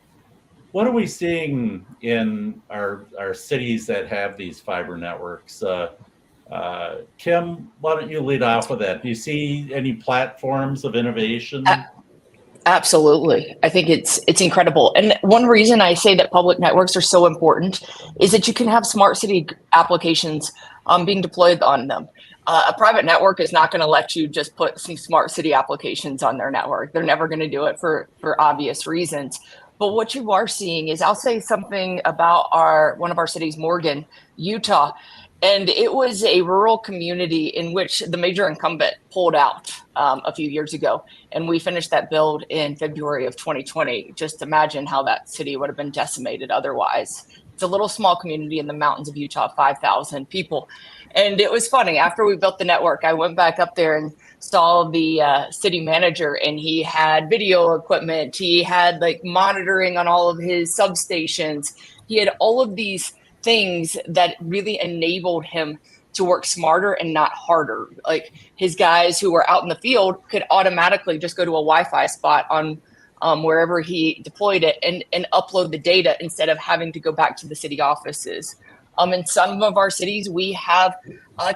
What are we seeing in our cities that have these fiber networks? Kim, why don't you lead off with that? Do you see any platforms of innovation? Absolutely. I think it's incredible. And one reason I say that public networks are so important is that you can have smart city applications being deployed on them. A private network is not going to let you just put some smart city applications on their network. They're never going to do it for obvious reasons. But what you are seeing is, I'll say something about one of our cities, Morgan, Utah. And it was a rural community in which the major incumbent pulled out a few years ago. And we finished that build in February of 2020. Just imagine how that city would have been decimated otherwise. It's a little small community in the mountains of Utah, 5,000 people. And it was funny. After we built the network, I went back up there and saw the city manager, and he had video equipment. He had like monitoring on all of his substations. He had all of these things that really enabled him to work smarter and not harder. Like his guys who were out in the field could automatically just go to a Wi-Fi spot on wherever he deployed it and upload the data instead of having to go back to the city offices. In some of our cities, we have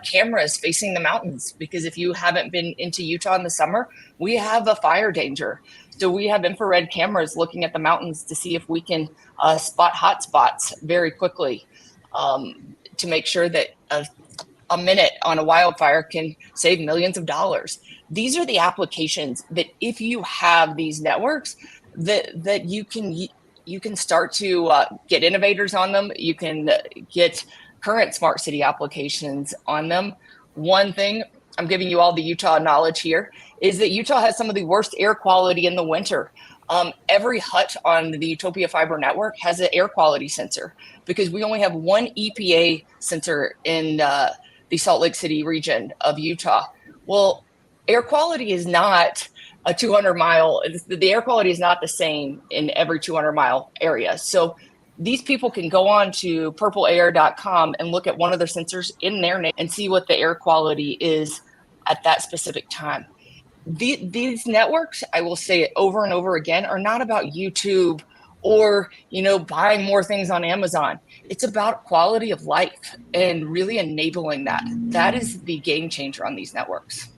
cameras facing the mountains, because if you haven't been into Utah in the summer, we have a fire danger. So we have infrared cameras looking at the mountains to see if we can spot hot spots very quickly, to make sure that a minute on a wildfire can save millions of dollars. These are the applications that, if you have these networks, that you can start to get innovators on them. You can get current smart city applications on them. One thing, I'm giving you all the Utah knowledge here, is that Utah has some of the worst air quality in the winter. Every hut on the Utopia Fiber network has an air quality sensor, because we only have one EPA sensor in the Salt Lake City region of Utah. Well, air quality is not a 200-mile, the air quality is not the same in every 200-mile area. So these people can go on to purpleair.com and look at one of their sensors in their name and see what the air quality is at that specific time. These networks, I will say it over and over again, are not about YouTube or, buying more things on Amazon. It's about quality of life and really enabling that. That is the game changer on these networks.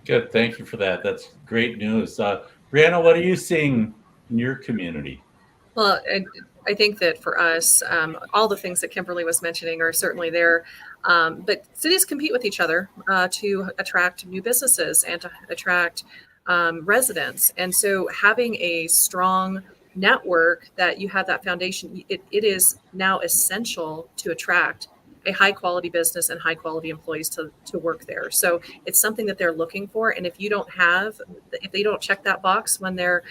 Good. Thank you for that. That's great news. Brianna, what are you seeing in your community? Well, I think that for us, all the things that Kimberly was mentioning are certainly there. But cities compete with each other to attract new businesses and to attract residents. And so having a strong network that you have that foundation, it is now essential to attract a high quality business and high quality employees to work there. So it's something that they're looking for. And if they don't check that box when they're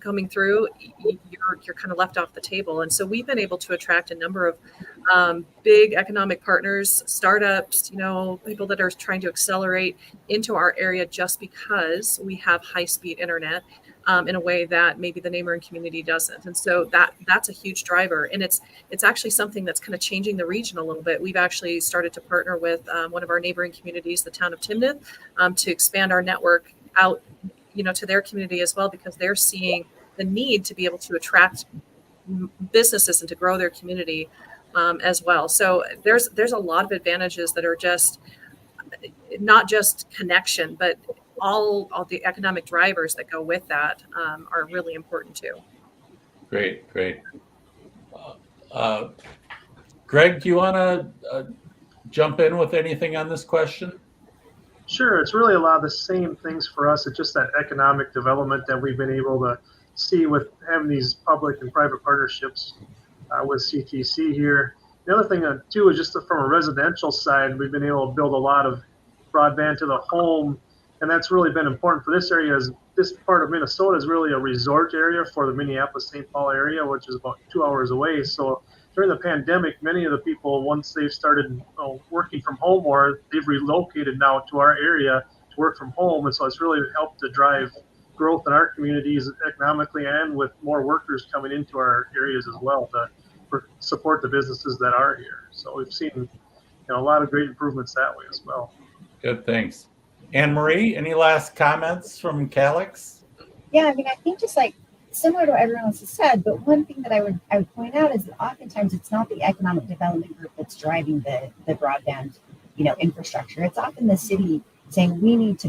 coming through, you're kind of left off the table. And so we've been able to attract a number of big economic partners, startups, people that are trying to accelerate into our area just because we have high speed internet in a way that maybe the neighboring community doesn't. And so that's a huge driver. And it's actually something that's kind of changing the region a little bit. We've actually started to partner with one of our neighboring communities, the town of Timnath, to expand our network out to their community as well, because they're seeing the need to be able to attract businesses and to grow their community as well. So there's a lot of advantages that are just not just connection, but all the economic drivers that go with that are really important too. Great. Greg, do you want to jump in with anything on this question? Sure, it's really a lot of the same things for us. It's just that economic development that we've been able to see with having these public and private partnerships with CTC here. The other thing too is just from a residential side, we've been able to build a lot of broadband to the home, and that's really been important for this area. As this part of Minnesota is really a resort area for the Minneapolis-St. Paul area, which is about 2 hours away. So during the pandemic, many of the people, once they've started working from home, or they've relocated now to our area to work from home, and so it's really helped to drive growth in our communities economically, and with more workers coming into our areas as well to support the businesses that are here. So we've seen a lot of great improvements that way as well. Good, thanks. Anne Marie, any last comments from Calix? Yeah, I mean, I think just like similar to what everyone else has said, but one thing that I would point out is that oftentimes it's not the economic development group that's driving the broadband, infrastructure. It's often the city saying we need to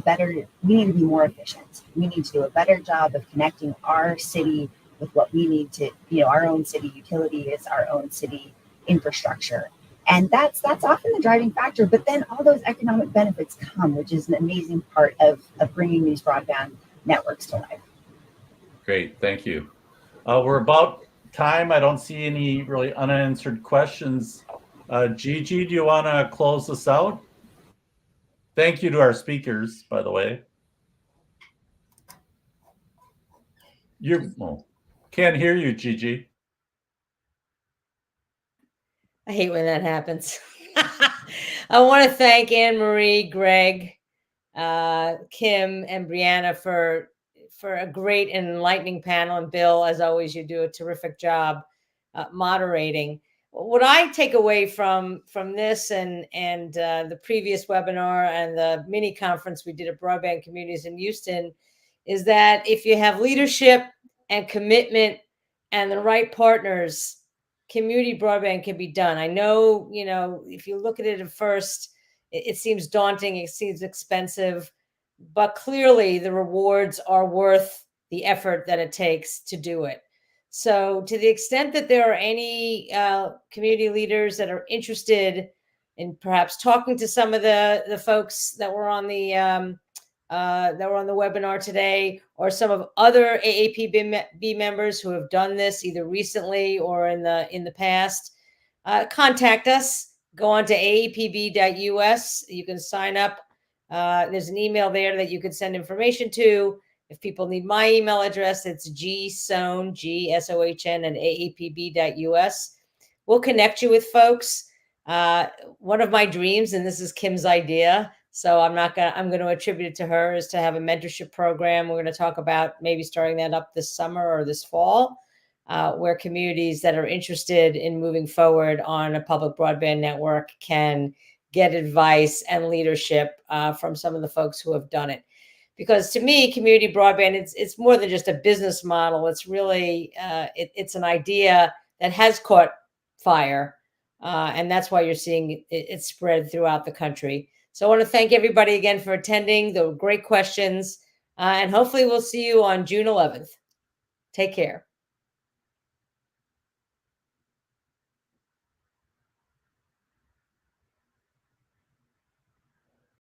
be more efficient. We need to do a better job of connecting our city with what we need to, our own city utility is our own city infrastructure. And that's often the driving factor. But then all those economic benefits come, which is an amazing part of bringing these broadband networks to life. Great, thank you. We're about time. I don't see any really unanswered questions. Gigi, do you want to close this out? Thank you to our speakers, by the way. Can't hear you, Gigi. I hate when that happens. I want to thank Anne Marie, Greg, Kim, and Brianna for a great and enlightening panel. And Bill, as always, you do a terrific job moderating. What I take away from this and the previous webinar and the mini conference we did at Broadband Communities in Houston is that if you have leadership and commitment and the right partners, community broadband can be done. I know, if you look at it at first, it seems daunting, it seems expensive, but clearly the rewards are worth the effort that it takes to do it. So to the extent that there are any community leaders that are interested in perhaps talking to some of the folks that were on the webinar today, or some of other AAPB members who have done this either recently or in the past, contact us. Go on to aapb.us. You can sign up. There's an email there that you could send information to. If people need my email address, it's gsohn, GSOHN, at aapb.us. We'll connect you with folks. One of my dreams, and this is Kim's idea, so I'm going to attribute it to her, is to have a mentorship program. We're going to talk about maybe starting that up this summer or this fall, where communities that are interested in moving forward on a public broadband network can get advice and leadership from some of the folks who have done it. Because to me, community broadband, it's more than just a business model. It's really, it's an idea that has caught fire. And that's why you're seeing it spread throughout the country. So I want to thank everybody again for attending. There were great questions. And hopefully we'll see you on June 11th. Take care.